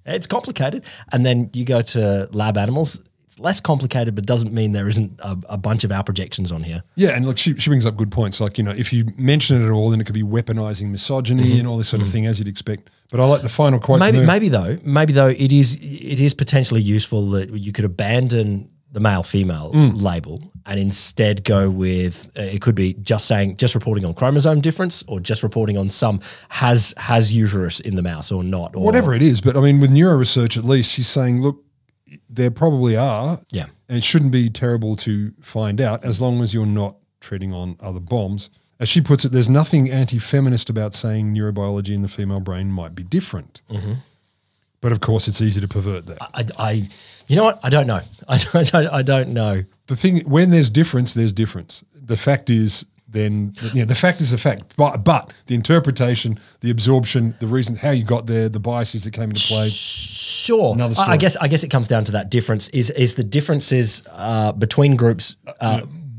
it's complicated. And then you go to lab animals, it's less complicated, but doesn't mean there isn't a bunch of our projections on here. Yeah, and look, she brings up good points. Like, if you mention it at all, then it could be weaponizing misogyny and all this sort of thing, as you'd expect. But I like the final quote. Maybe though, it is potentially useful that you could abandon the male-female label and instead go with it could be just reporting on chromosome difference, or just reporting on some has uterus in the mouse or not, or whatever it is. But I mean, with neuro research, at least she's saying, look, there probably are, and it shouldn't be terrible to find out as long as you're not treading on other bombs. As she puts it, there's nothing anti-feminist about saying neurobiology in the female brain might be different. But of course, it's easy to pervert that. You know what? I don't know. I don't know. The thing, when there's difference, there's difference. The fact is, the fact is a fact. But the interpretation, the absorption, the reason how you got there, the biases that came into play. Sure. Another story. I guess it comes down to that difference. Is the differences between groups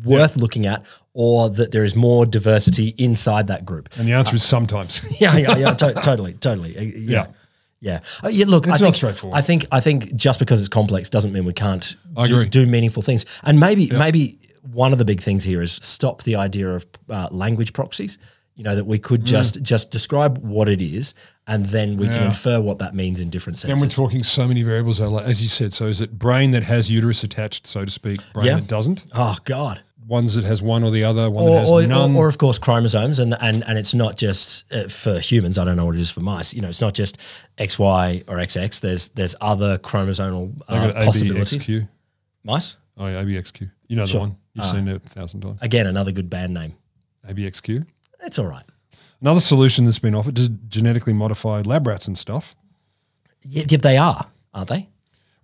worth looking at, or that there is more diversity inside that group? And the answer is sometimes. Totally. Yeah. Look, it's not straightforward. I think just because it's complex doesn't mean we can't agree. Do meaningful things. And maybe one of the big things here is stop the idea of language proxies. That we could just describe what it is, and then we can infer what that means in different senses. Then we're talking so many variables, though, like, as you said. So is it brain that has uterus attached, so to speak, brain that doesn't? Oh, God. Ones that has one or the other, one that has none. Or of course, chromosomes, and it's not just for humans. I don't know what it is for mice. It's not just XY or XX. There's other chromosomal possibilities. ABXQ. Mice? Oh, yeah, ABXQ. You know the one. You've seen it 1,000 times. Again, another good band name. ABXQ. It's all right. Another solution that's been offered is genetically modified lab rats and stuff. Yeah, they are, aren't they?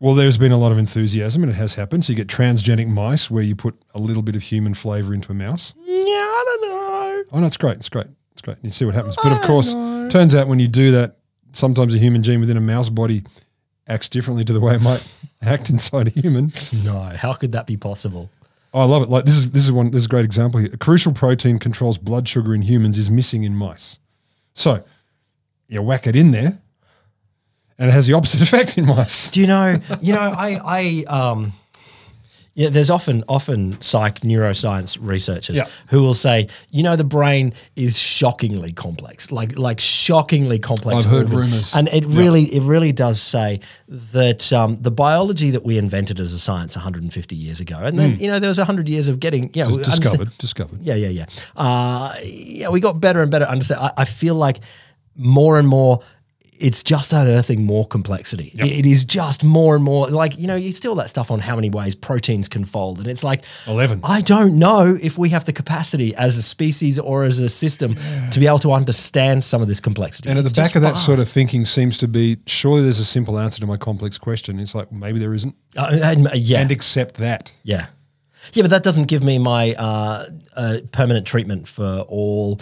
Well, there's been a lot of enthusiasm, and it has happened. So you get transgenic mice where you put a little bit of human flavour into a mouse. Yeah, I don't know. Oh, no, it's great. It's great. It's great. You see what happens. But, of course, turns out when you do that, sometimes a human gene within a mouse body acts differently to the way it might act inside a human. No, how could that be possible? Oh, I love it. Like this is a great example here. A crucial protein controls blood sugar in humans is missing in mice. So you whack it in there, And it has the opposite effect in mice. Do you know, yeah, there's often neuroscience researchers who will say, the brain is shockingly complex, like shockingly complex. I've heard rumors. And it really does say that the biology that we invented as a science 150 years ago, and then, there was 100 years of getting, discovered. Yeah, we got better and better at understand. I feel like more and more it's just unearthing more complexity. Yep. It is just more and more like, you see all that stuff on how many ways proteins can fold. And it's like, 11. I don't know if we have the capacity as a species or as a system to be able to understand some of this complexity. And at the back of that sort of thinking seems to be, surely there's a simple answer to my complex question. It's like, maybe there isn't. And accept that. Yeah. Yeah, but that doesn't give me my permanent treatment for all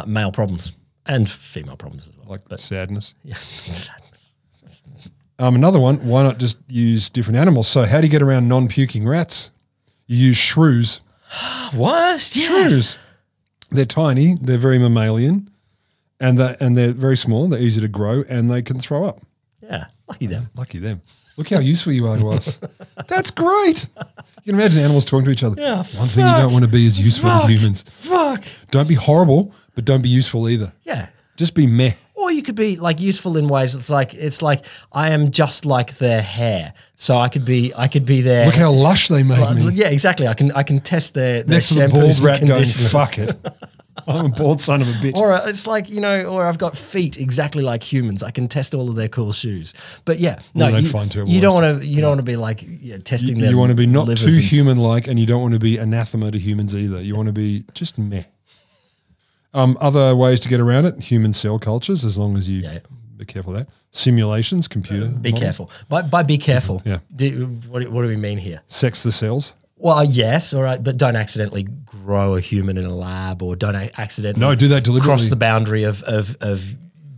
male problems. And female problems as well. Like sadness. Yeah, sadness. Another one, why not just use different animals? So how do you get around non-puking rats? You use shrews. What? Yes. Shrews. They're tiny, they're very mammalian, and they're very small, they're easy to grow, and they can throw up. Yeah, lucky them. Lucky them. Look how useful you are to us. That's great. You can imagine animals talking to each other. Yeah, one thing you don't want to be is useful to humans. Fuck. Don't be horrible, but don't be useful either. Yeah. Just be meh. Or you could be like useful in ways. It's like I am just like their hair, so I could be their. Look how lush they made me. Yeah, exactly. I can test their next to the bald rat going, fuck it. I'm a bald son of a bitch. Or it's like, or I've got feet exactly like humans. I can test all of their cool shoes. But yeah, no, you don't want to be like testing them. You want to be not too human-like, and you don't want to be anathema to humans either. You want to be just meh. Other ways to get around it, human cell cultures, as long as you be careful of that. Simulations, computer Be models. careful. By be careful, yeah. What do we mean here? Sex the cells. Well, yes, all right, but don't accidentally grow a human in a lab, or don't accidentally do that deliberately. Cross the boundary of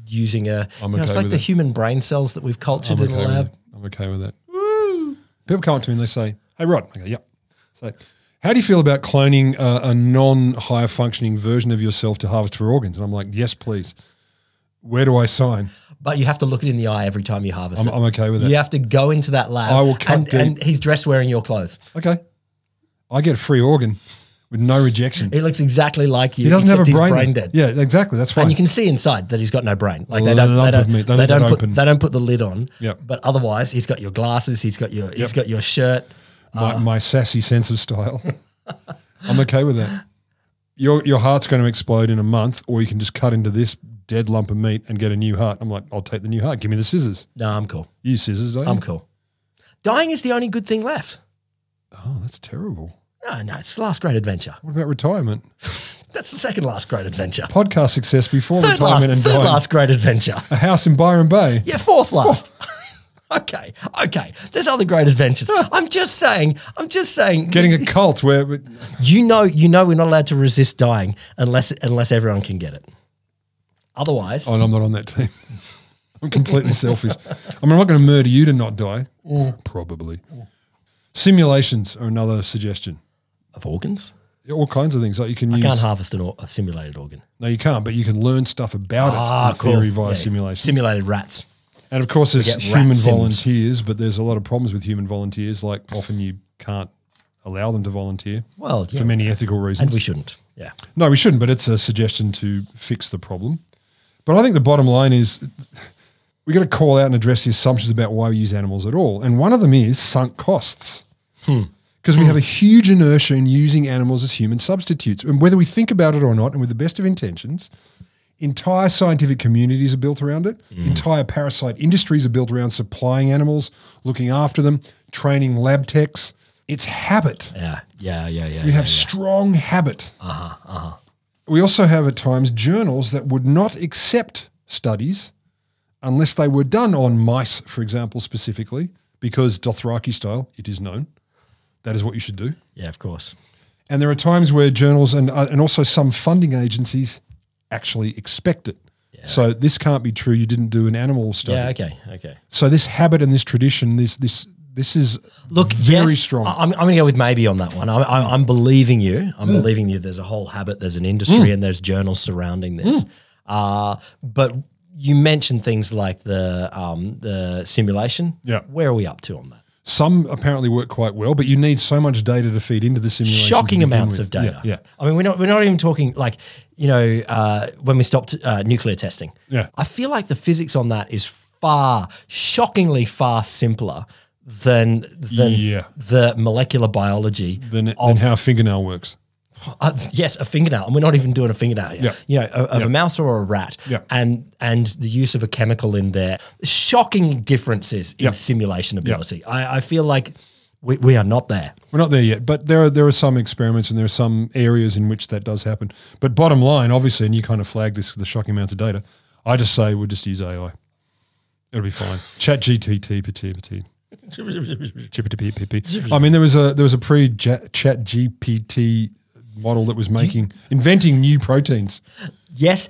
using a. It's like the human brain cells that we've cultured in a lab. I'm okay with that. Woo. People come up to me and they say, "Hey, Rod," I go, "Yep." So, how do you feel about cloning a non-higher functioning version of yourself to harvest for organs? And I'm like, yes, please. Where do I sign? But you have to look it in the eye every time you harvest it. I'm okay with that. You have to go into that lab. I will cut deep. And he's dressed wearing your clothes. Okay. I get a free organ with no rejection. He looks exactly like you. He doesn't have a brain dead. Yeah, exactly. That's fine. And you can see inside that he's got no brain. Like they don't put the lid on. Yep. But otherwise, he's got your glasses. He's got your shirt. My sassy sense of style. I'm okay with that. Your heart's going to explode in a month, or you can just cut into this dead lump of meat and get a new heart. I'm like, I'll take the new heart. Give me the scissors. No, I'm cool. You use scissors, don't you? I'm cool. Dying is the only good thing left. Oh, that's terrible. No, it's the last great adventure. What about retirement? That's the second last great adventure. Podcast success before retirement and dying. Third last great adventure. A house in Byron Bay. Yeah, fourth last. Okay. There's other great adventures. I'm just saying. Getting a cult where you know we're not allowed to resist dying unless everyone can get it. Otherwise, I'm not on that team. I'm completely selfish. I'm not going to murder you to not die. Probably. Simulations are another suggestion. Of organs? All kinds of things. Like you can I can't harvest a simulated organ. No, you can't, but you can learn stuff about it in theory via simulations. Simulated rats. And of course there's human volunteers, but there's a lot of problems with human volunteers. Like often you can't allow them to volunteer for many ethical reasons. And we shouldn't. Yeah. No, we shouldn't, but it's a suggestion to fix the problem. But I think the bottom line is we got to call out and address the assumptions about why we use animals at all. And one of them is sunk costs. Because we have a huge inertia in using animals as human substitutes. And whether we think about it or not, and with the best of intentions, entire scientific communities are built around it. Entire parasite industries are built around supplying animals, looking after them, training lab techs. It's habit. Yeah. We have strong habit. We also have at times journals that would not accept studies unless they were done on mice, for example, specifically, because Dothraki style, it is known. That is what you should do. Yeah, of course. And there are times where journals and also some funding agencies actually expect it. Yeah. So this can't be true. You didn't do an animal study. Yeah, okay. So this habit and this tradition, this is very strong. I'm going to go with maybe on that one. I'm believing you. I'm believing you. There's a whole habit. There's an industry and there's journals surrounding this. But you mentioned things like the simulation. Yeah. Where are we up to on that? Some apparently work quite well, but you need so much data to feed into the simulation. Shocking amounts of data. Yeah. I mean, we're not even talking like, when we stopped nuclear testing. Yeah. I feel like the physics on that is shockingly far simpler than the molecular biology than how a fingernail works. Yes, a fingernail, and we're not even doing a fingernail here. Yeah. Of a mouse or a rat, and the use of a chemical in there. Shocking differences in simulation ability. I feel like we are not there. We're not there yet, but there are some experiments and there are some areas in which that does happen. But bottom line, obviously, and you kind of flagged this, the shocking amounts of data, I just say we'll just use AI. It'll be fine. ChatGPT. I mean, there was a pre-ChatGPT model that was inventing new proteins. Yes,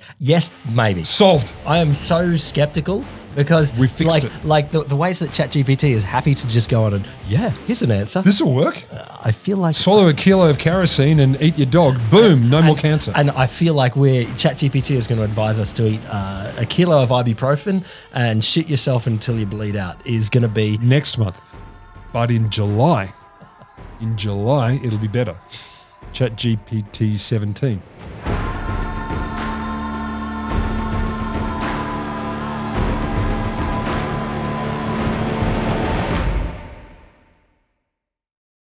maybe. Solved. I am so skeptical because we fixed it. Like the ways that ChatGPT is happy to just go on and, here's an answer. This will work. I feel like swallow a kilo of kerosene and eat your dog. Boom, no more cancer. And I feel like ChatGPT is going to advise us to eat a kilo of ibuprofen and shit yourself until you bleed out is going to be next month. But in July, it'll be better. ChatGPT 17.